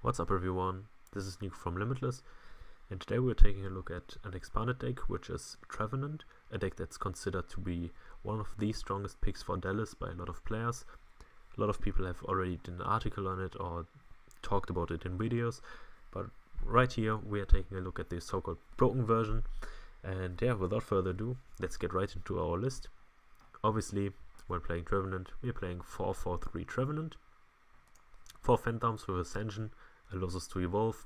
What's up everyone, this is Nico from Limitless, and today we're taking a look at an expanded deck which is Trevenant, a deck that's considered to be one of the strongest picks for Dallas by a lot of players. A lot of people have already done an article on it or talked about it in videos, but right here we are taking a look at the so-called broken version. And yeah, without further ado, let's get right into our list. Obviously, when playing Trevenant, we are playing 4-4-3 Trevenant. 4 Phantoms with Ascension allows us to evolve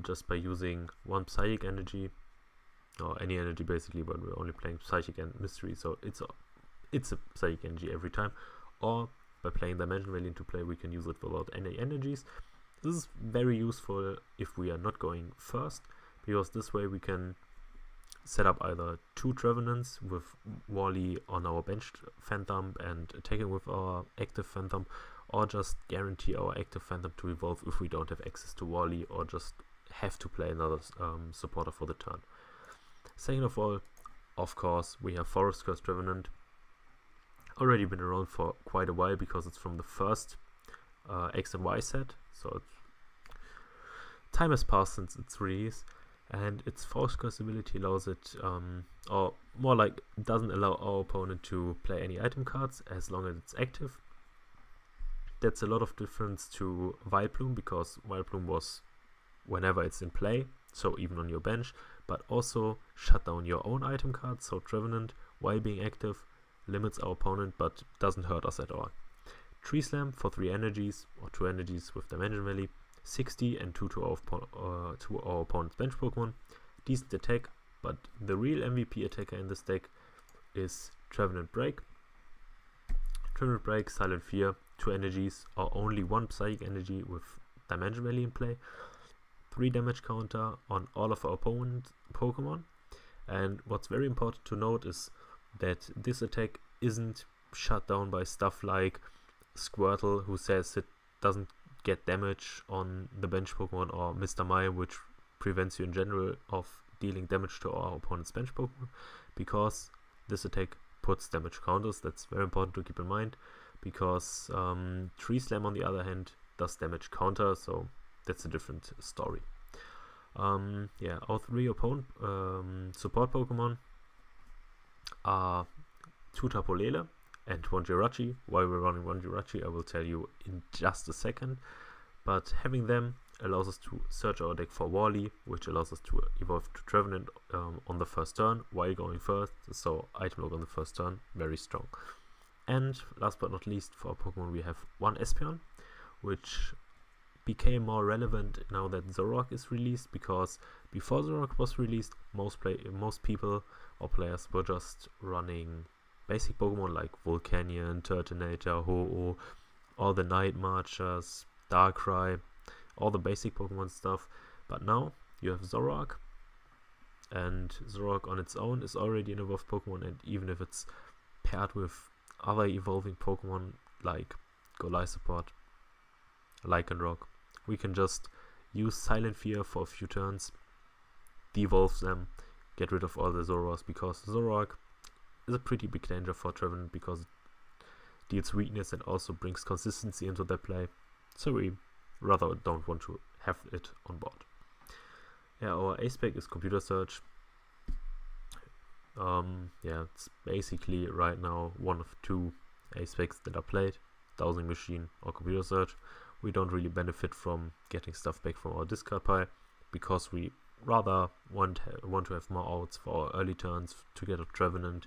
just by using one Psychic energy, or any energy basically, but we're only playing Psychic and Mystery, so it's a Psychic energy every time. Or by playing Dimension Valley into play, we can use it without any energies. This is very useful if we are not going first, because this way we can set up either 2 Trevenants with Wally on our benched Phantom and attacking with our active Phantom, or just guarantee our active Phantom to evolve if we don't have access to Wally or just have to play another supporter for the turn. Second of all, of course, we have Forest Curse Trevenant. Already been around for quite a while because it's from the first X and Y set, so time has passed since its release. And its Force Curse ability allows it, or more like doesn't allow our opponent to play any item cards as long as it's active. That's a lot of difference to Vileplume, because Vileplume was whenever it's in play, so even on your bench, but also shut down your own item cards. So Trevenant, while being active, limits our opponent but doesn't hurt us at all. Tree Slam for 3 energies, or 2 energies with Dimension Valley. 60 and 2 to our opponent's bench Pokemon. Decent attack, but the real MVP attacker in this deck is Trevenant Break. Trevenant Break, Silent Fear, 2 energies or only 1 Psychic energy with Dimension Valley in play. 3 damage counter on all of our opponent Pokemon. And what's very important to note is that this attack isn't shut down by stuff like Squirtle, who says it doesn't get damage on the bench Pokemon, or Mr. Mime, which prevents you in general of dealing damage to our opponent's bench Pokemon, because this attack puts damage counters. That's very important to keep in mind, because Tree Slam on the other hand does damage counter, so that's a different story. Yeah, our 3 opponent support Pokemon are 2 Tapu Lele and 1 Jirachi. Why we're running 1 Jirachi I will tell you in just a second, but having them allows us to search our deck for Wally, which allows us to evolve to Trevenant on the first turn while going first, so item lock on the first turn, very strong. And last but not least, for our Pokemon we have 1 Espeon, which became more relevant now that Zoroark is released, because before Zoroark was released, most people or players were just running basic Pokemon like Volcanion, Turtonator, Ho-Oh, all the Night Marchers, Darkrai, all the basic Pokemon stuff. But now you have Zoroark, and Zoroark on its own is already an evolved Pokemon, and even if it's paired with other evolving Pokemon like Golisopod, Lycanroc, we can just use Silent Fear for a few turns, devolve them, get rid of all the Zoroarks, because Zoroark is a pretty big danger for Trevenant because it deals weakness and also brings consistency into their play, so we rather don't want to have it on board. Yeah, our ace spec is Computer Search. Yeah, it's basically right now one of 2 ace specs that are played, Dowsing Machine or Computer Search. We don't really benefit from getting stuff back from our discard pile, because we rather want to have more outs for our early turns to get a Trevenant,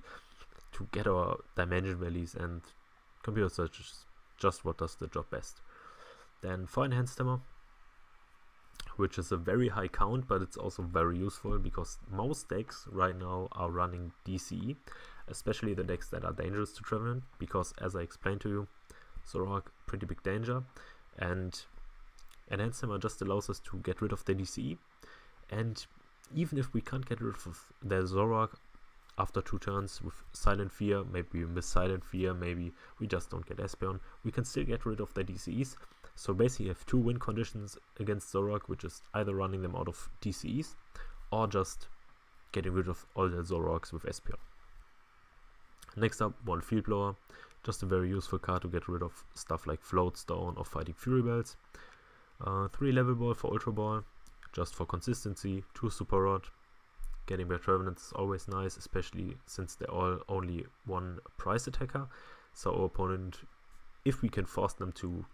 to get our Dimension Valleys, and Computer Search is just what does the job best. Then for Enhanced Hammer, which is a very high count, but it's also very useful because most decks right now are running DCE, especially the decks that are dangerous to Trevenant, because as I explained to you, Zoroark, pretty big danger, and Enhanced Hammer just allows us to get rid of the DCE. And even if we can't get rid of the Zoroark after 2 turns with Silent Fear, maybe we miss Silent Fear, maybe we just don't get Espeon, we can still get rid of the DCEs. So basically you have 2 win conditions against Zoroark, which is either running them out of DCEs or just getting rid of all the Zoroarks with Espeon. Next up, 1 Field Blower, just a very useful card to get rid of stuff like Floatstone or Fighting Fury Bells. 3 level ball for Ultra Ball, just for consistency. 2 Super Rod. Getting by Trevenant is always nice, especially since they're all only one price attacker. So our opponent, if we can force them to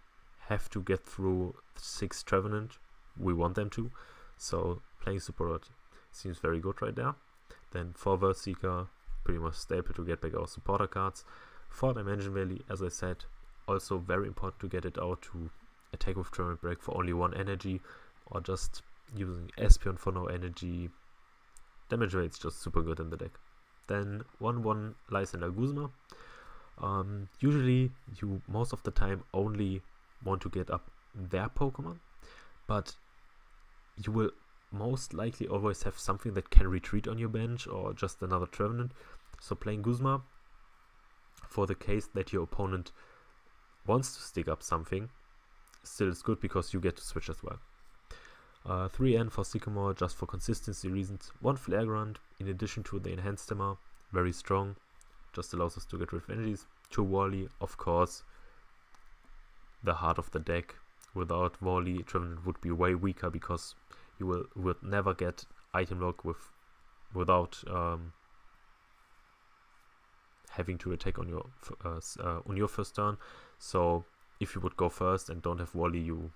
have to get through 6 Trevenant, we want them to. So playing Super Rod seems very good right there. Then 4 Verse Seeker, pretty much staple to get back our supporter cards. 4 Dimension Valley, as I said, also very important to get it out to attack with Trevenant Break for only 1 energy, or just using Espion for no energy. Damage rate's just super good in the deck. Then 1/1 Lysander Guzma. Usually you most of the time only want to get up their Pokemon, but you will most likely always have something that can retreat on your bench, or just another Trevenant. So playing Guzma for the case that your opponent wants to stick up something still is good, because you get to switch as well. 3N for Sycamore, just for consistency reasons. 1 Flare Grunt in addition to the Enhanced Hammer, very strong, just allows us to get rid of energies. 2 Wally, of course, the heart of the deck. Without Wally, Trevenant would be way weaker, because you would never get item lock without having to attack on your first turn. So if you would go first and don't have Wally, you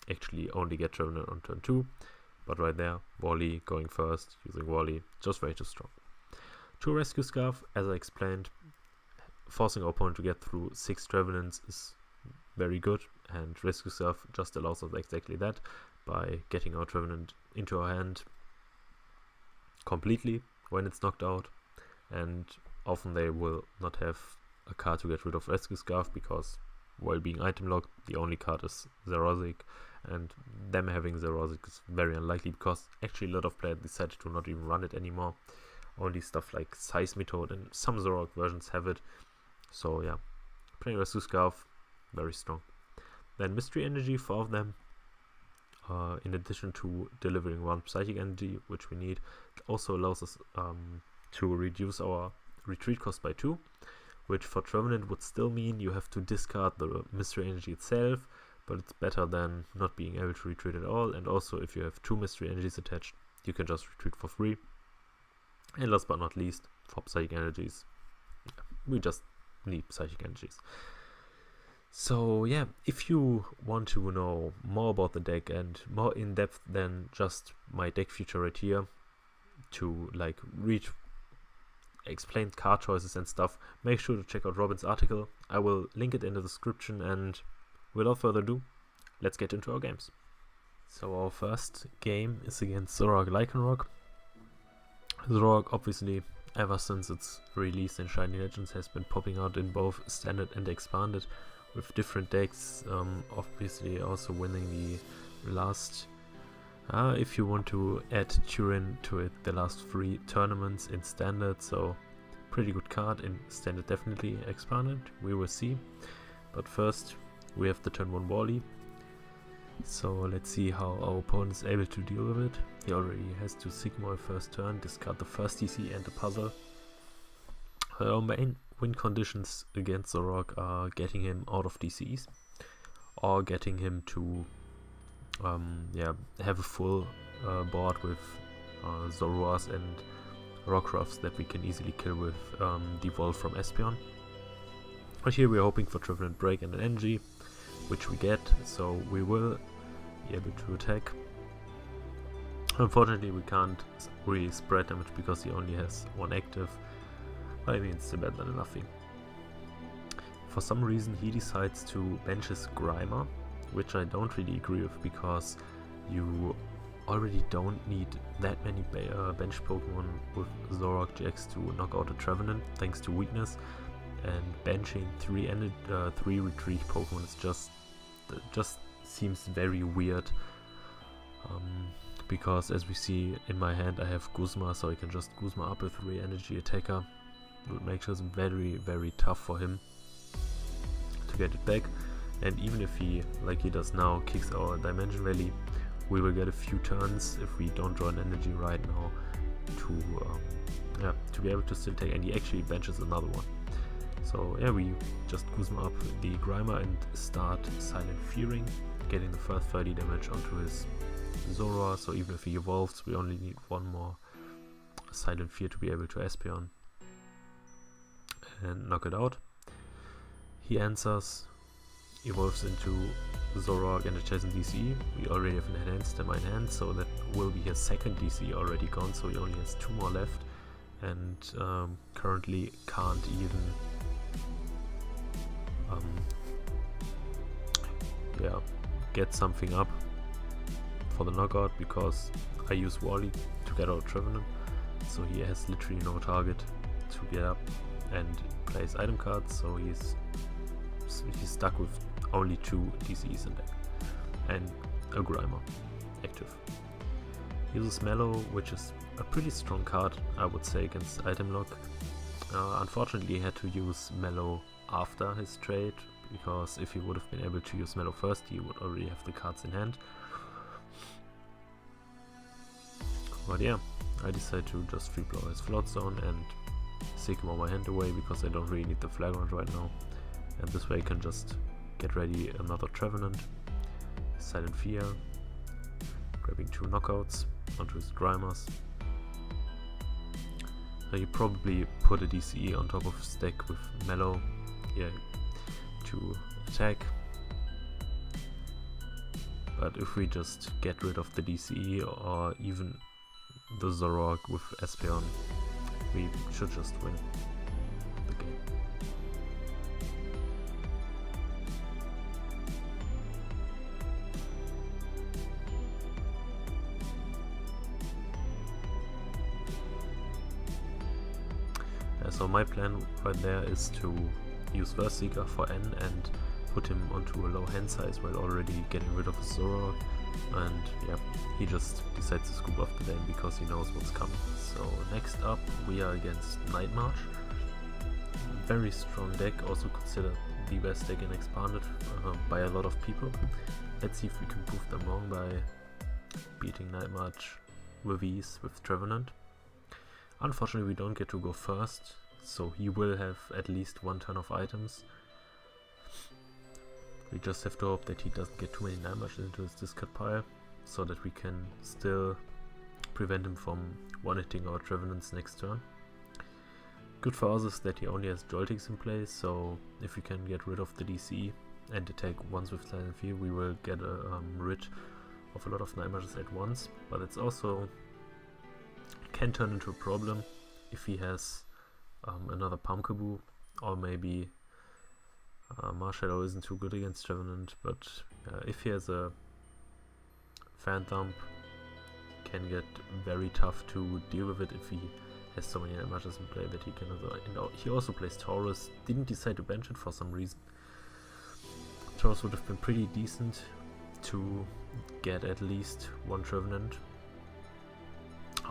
actually only get Trevenant on turn 2. But right there, Wally going first, using Wally, just way too strong. 2 Rescue Scarf, as I explained, forcing our opponent to get through 6 Trevenants is very good, and Rescue Scarf just allows us exactly that, by getting our Trevenant into our hand completely when it's knocked out. And often they will not have a card to get rid of Rescue Scarf, because while being item locked, the only card is Xerosic, and them having Xerosic is very unlikely, because actually a lot of players decided to not even run it anymore. Only stuff like Seismitoad and some Zoroark versions have it. So yeah, playing Rescue Scarf, very strong. Then Mystery Energy, 4 of them. In addition to delivering 1 Psychic Energy, which we need, it also allows us to reduce our retreat cost by 2, which for Trevenant would still mean you have to discard the Mystery Energy itself, but it's better than not being able to retreat at all. And also, if you have 2 Mystery Energies attached, you can just retreat for free. And last but not least, for Psychic Energies, we just need Psychic Energies. So yeah, if you want to know more about the deck and more in depth than just my deck feature right here, to like read explained card choices and stuff, make sure to check out Robin's article. I will link it in the description, and without further ado, let's get into our games. So our first game is against Galarian Rock. Zoroark, obviously, ever since its release in Shiny Legends, has been popping out in both Standard and Expanded with different decks, obviously also winning the last, if you want to add Turin to it, the last 3 tournaments in Standard. So pretty good card in Standard, definitely. Expanded, we will see. But first, we have the turn 1 Wally. So let's see how our opponent is able to deal with it. He already has to Sigma first turn, discard the first DC and the puzzle. Our main win conditions against Zoroark are getting him out of DCs, or getting him to have a full board with Zoroarks and Rockruffs that we can easily kill with Devolve from Espion. But here we're hoping for Trevenant Break and an Energy, which we get, so we will be able to attack. Unfortunately, we can't really spread damage because he only has 1 active, but I mean, it's still better than nothing. For some reason, he decides to bench his Grimer, which I don't really agree with, because you already don't need that many bench Pokemon with Zoroark GX to knock out a Trevenant, thanks to weakness. And benching 3 retreat Pokemon is just seems very weird, because as we see in my hand, I have Guzma, so I can just Guzma up a 3 energy attacker. It would make it very, very tough for him to get it back. And even if he, like he does now, kicks our Dimension Valley, we will get a few turns if we don't draw an energy right now to be able to still take, and he actually benches another one. So yeah, we just Guzma up the Grimer and start Silent Fearing. getting the first 30 damage onto his Zora, so even if he evolves, we only need one more Silent Fear to be able to Espeon and knock it out. He answers, evolves into Zoroark and adjacent DCE. We already have an enhanced Stamina in hand, so that will be his second DCE already gone, so he only has 2 more left, and currently can't even get something up for the knockout, because I use Wally to get out Trevenant, so he has literally no target to get up and plays item cards, so he's stuck with only 2 DCEs in deck and a Grimer active. He uses Mellow, which is a pretty strong card, I would say, against item lock. Unfortunately, he had to use Mellow after his trade, because if he would have been able to use Mellow first, he would already have the cards in hand. But yeah, I decided to just free blow his Float Zone and Sycamore my hand away, because I don't really need the Flagrant right now. And this way I can just get ready another Trevenant, Silent Fear, grabbing 2 knockouts onto his Grimers. So he probably put a DCE on top of his deck with Mellow here to attack. But if we just get rid of the DCE or even the Zoroark with Espeon, we should just win the game. So my plan right there is to use Verse Seeker for N and put him onto a low hand size while already getting rid of his Zoroark, and yeah, he just decides to scoop off the lane because he knows what's coming. So next up we are against Nightmari. Very strong deck, also considered the best deck in Expanded by a lot of people. Let's see if we can prove them wrong by beating Nightmari with ease with Trevenant. Unfortunately, we don't get to go first, so he will have at least 1 turn of items. We just have to hope that he doesn't get too many Nightmari into his discard pile, so that we can still prevent him from one-hitting our Trevenants next turn. Good for us is that he only has Joltix in place, so if we can get rid of the DC and attack once with Silent Fear, we will get rid of a lot of Nightmares at once. But it's also can turn into a problem if he has another Pumpkaboo, or maybe Marshadow isn't too good against Trevenant, but if he has a Phantom, can get very tough to deal with it if he has so many Nightmares in play that he can he also plays Taurus, didn't decide to bench it for some reason. Taurus would have been pretty decent to get at least 1 Trevenant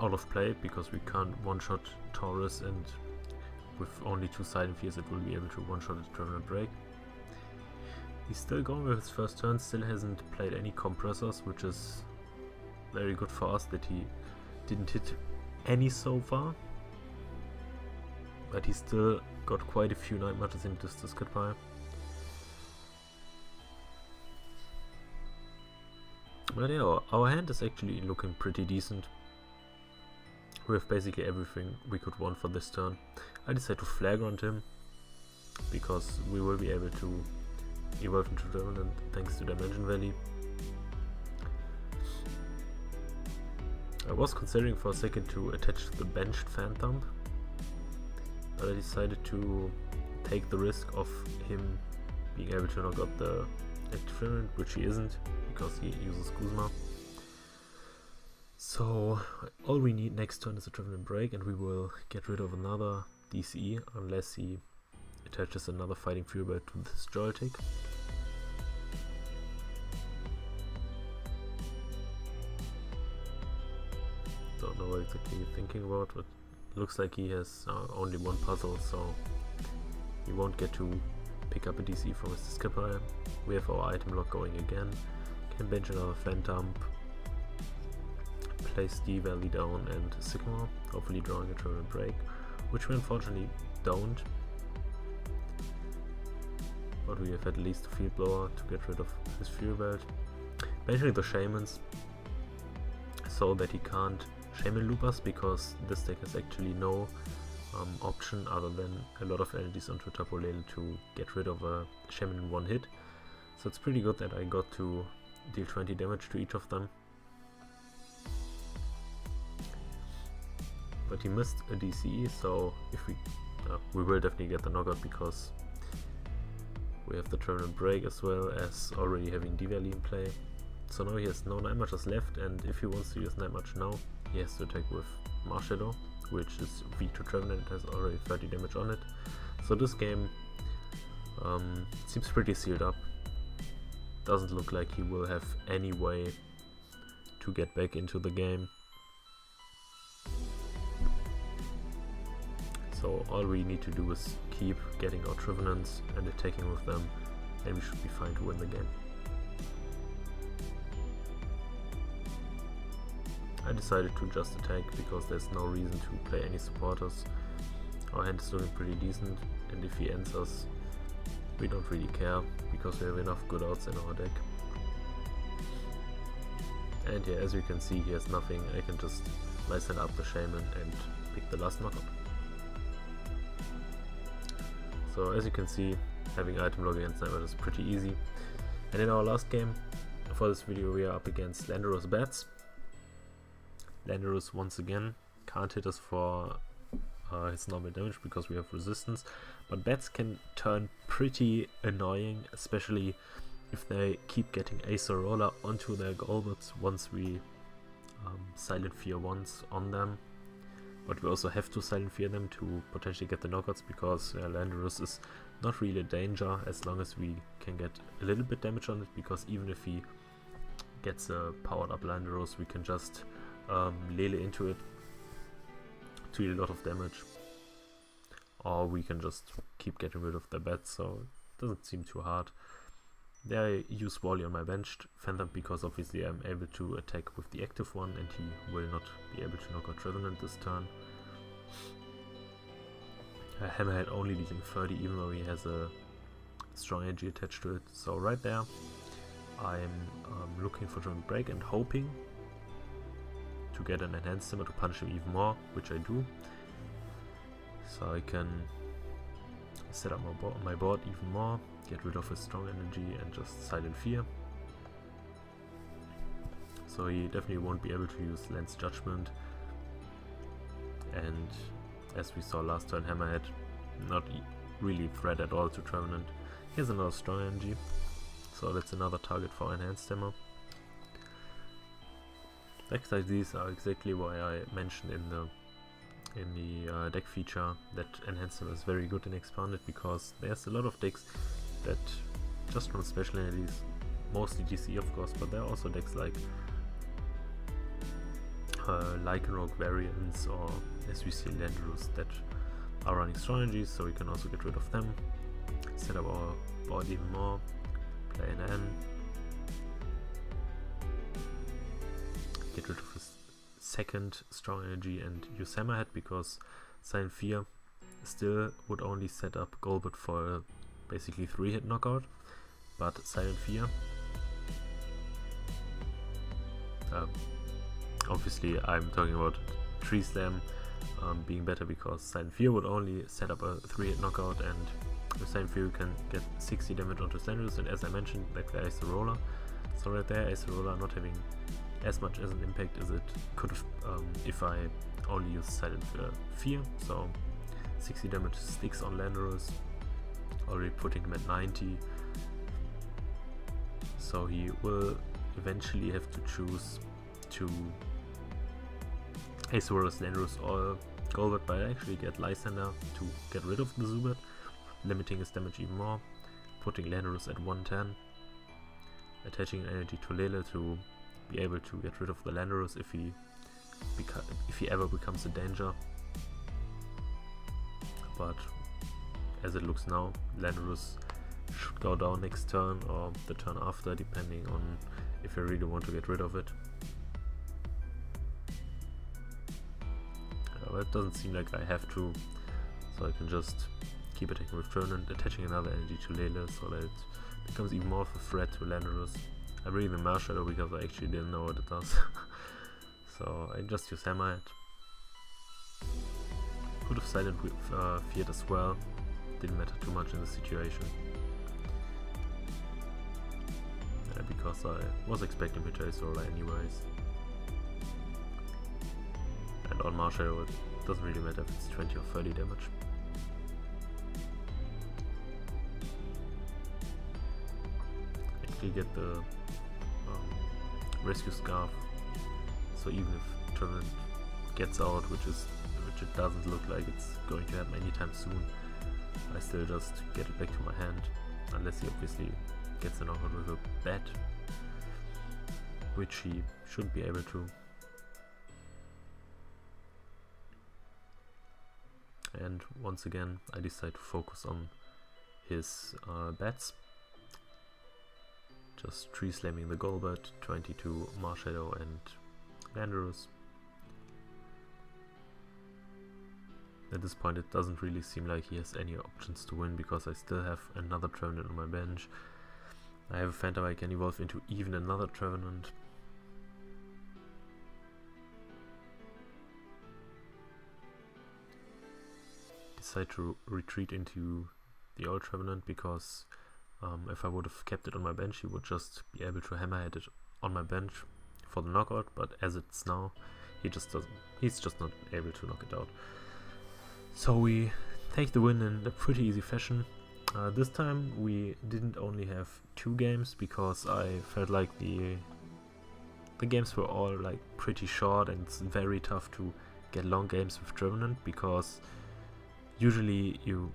out of play, because we can't one-shot Taurus, and with only 2 Silent Fears it will be able to one-shot a Trevenant break. He's still going with his first turn, still hasn't played any compressors, which is very good for us that he didn't hit any so far. But he still got quite a few Nightmares into his discard pile. But yeah, our hand is actually looking pretty decent. We have basically everything we could want for this turn. I decided to Flagrant him, because we will be able to evolve into Trevenant thanks to Dimension Valley. I was considering for a second to attach the benched Phantom, but I decided to take the risk of him being able to knock out the Trevenant, which he isn't, because he uses Kuzma. So all we need next turn is a Trevenant break, and we will get rid of another DCE unless he attaches another Fighting Fury Bird to this Joltik. Don't know what exactly he's thinking about, but looks like he has only 1 puzzle, so he won't get to pick up a DC from his discard pile. We have our item lock going again, can bench another Phantom, place D-Valley down and Sycamore, hopefully drawing a Trevenant break, which we unfortunately don't. But but we have at least a field blower to get rid of his fuel belt. Basically the shamans, so that he can't shaman loop us, because this deck has actually no option other than a lot of energies onto Tapu Lele to get rid of a shaman in one hit. So it's pretty good that I got to deal 20 damage to each of them. But he missed a DCE, so if we will definitely get the knockout, because we have the Trevenant break as well as already having Divali in play. So now he has no Nightmari left, and if he wants to use Nightmari now, he has to attack with Marshadow, which is weak to Trevenant, has already 30 damage on it. So this game seems pretty sealed up. Doesn't look like he will have any way to get back into the game. So all we need to do is keep getting our Trevenants and attacking with them, and we should be fine to win the game. I decided to just attack because there's no reason to play any supporters. Our hand is looking pretty decent, and if he ends us, we don't really care, because we have enough good outs in our deck. And yeah, as you can see, he has nothing. I can just Lysand up the Shaman and pick the last knockout. So as you can see, having item log against Nightmari is pretty easy. And in our last game for this video, we are up against Landros Bats. Landros once again can't hit us for his normal damage because we have resistance, but bats can turn pretty annoying, especially if they keep getting Acerola onto their Golbats once we Silent Fear once on them. But we also have to Silent Fear them to potentially get the knockouts, because Landros is not really a danger as long as we can get a little bit damage on it, because even if he gets a powered up Landros, we can just Lele into it to deal a lot of damage, or we can just keep getting rid of the bats, so it doesn't seem too hard. There I use Wally on my benched Phantom, because obviously I'm able to attack with the active one, and he will not be able to knock out Trevenant this turn. Hammerhead only dealing 30, even though he has a strong energy attached to it, so right there I'm looking for Trevenant break and hoping to get an enhanced simmer to punish him even more, which I do. So I can set up my board even more, get rid of his strong energy and just Silent Fear. So he definitely won't be able to use Lance Judgment, and as we saw last turn, Hammerhead not really threat at all to Trevenant. He has another strong energy, so that's another target for enhanced simmer. Decks like these are exactly why I mentioned in the deck feature that enhanced simmer is very good in expanded, because there's a lot of decks that just run special entities, mostly GC of course, but there are also decks like Galarian Rock variants, or as we see Landros, that are running strong energies, so we can also get rid of them, set up our board even more, play an N, get rid of his second strong energy and use Hammerhead, because Silent Fear still would only set up Golbat for a basically 3-hit knockout, but Silent Fear, obviously I'm talking about Tree Slam being better, because Silent Fear would only set up a 3-hit knockout, and with Silent Fear you can get 60 damage onto Landros, and as I mentioned, like the Acerola, so right there Acerola not having as much as an impact as it could have if I only use Silent Fear, so 60 damage sticks on Landros, already putting him at 90, so he will eventually have to choose to Acerola's Landros or Golbat, but I actually get Lysander to get rid of the Zubat, limiting his damage even more, putting Landros at 110, attaching energy to Lele to be able to get rid of the Landros if he ever becomes a danger. But as it looks now, Landros should go down next turn or the turn after, depending on if I really want to get rid of it. It doesn't seem like I have to, so I can just keep attacking with Trevenant, attaching another energy to Lele so that it becomes even more of a threat to Landros. I bring the Marshadow because I actually didn't know what it does. So I just use Hammerhead. Could have Silent Feared as well, didn't matter too much in the situation. Because I was expecting Meteor's Roller anyways. And on Marshadow it doesn't really matter if it's 20 or 30 damage. Actually get the Rescue Scarf, so even if Trevenant gets out, which it doesn't look like it's going to happen anytime soon, I still just get it back to my hand, unless he obviously gets a knockout with a bat, which he should be able to. And once again I decide to focus on his bats, just tree slamming the Golbat, 22 Marshadow and Landros. At this point it doesn't really seem like he has any options to win, because I still have another Trevenant on my bench. I have a Phantom I can evolve into even another Trevenant. Decide to retreat into the old Trevenant because if I would have kept it on my bench, he would just be able to Hammerhead it on my bench for the knockout, but as it's now, he's just not able to knock it out. So we take the win in a pretty easy fashion. This time we didn't only have 2 games, because I felt like the games were all like pretty short, and it's very tough to get long games with Trevenant, because usually you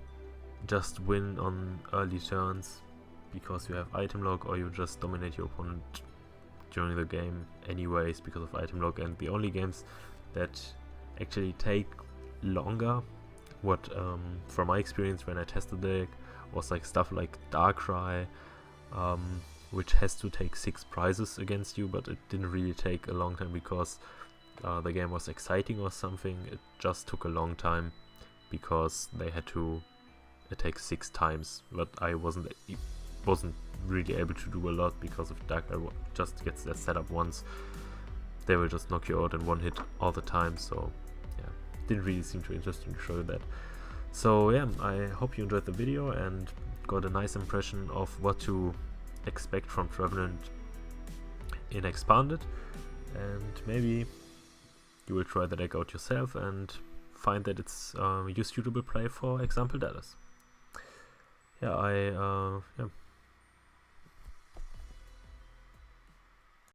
just win on early turns because you have item lock, or you just dominate your opponent during the game anyways because of item lock. And the only games that actually take longer, from my experience when I tested the deck, was like stuff like Darkrai, which has to take 6 prizes against you, but it didn't really take a long time because the game was exciting or something. It just took a long time because they had to attack 6 times, but I wasn't really able to do a lot because if Darkrai just gets their setup once, they will just knock you out in one hit all the time. So yeah, didn't really seem too interesting to show you that. So yeah, I hope you enjoyed the video and got a nice impression of what to expect from Trevenant in Expanded, and maybe you will try the deck out yourself and find that it's a suitable play for example Dallas. Yeah,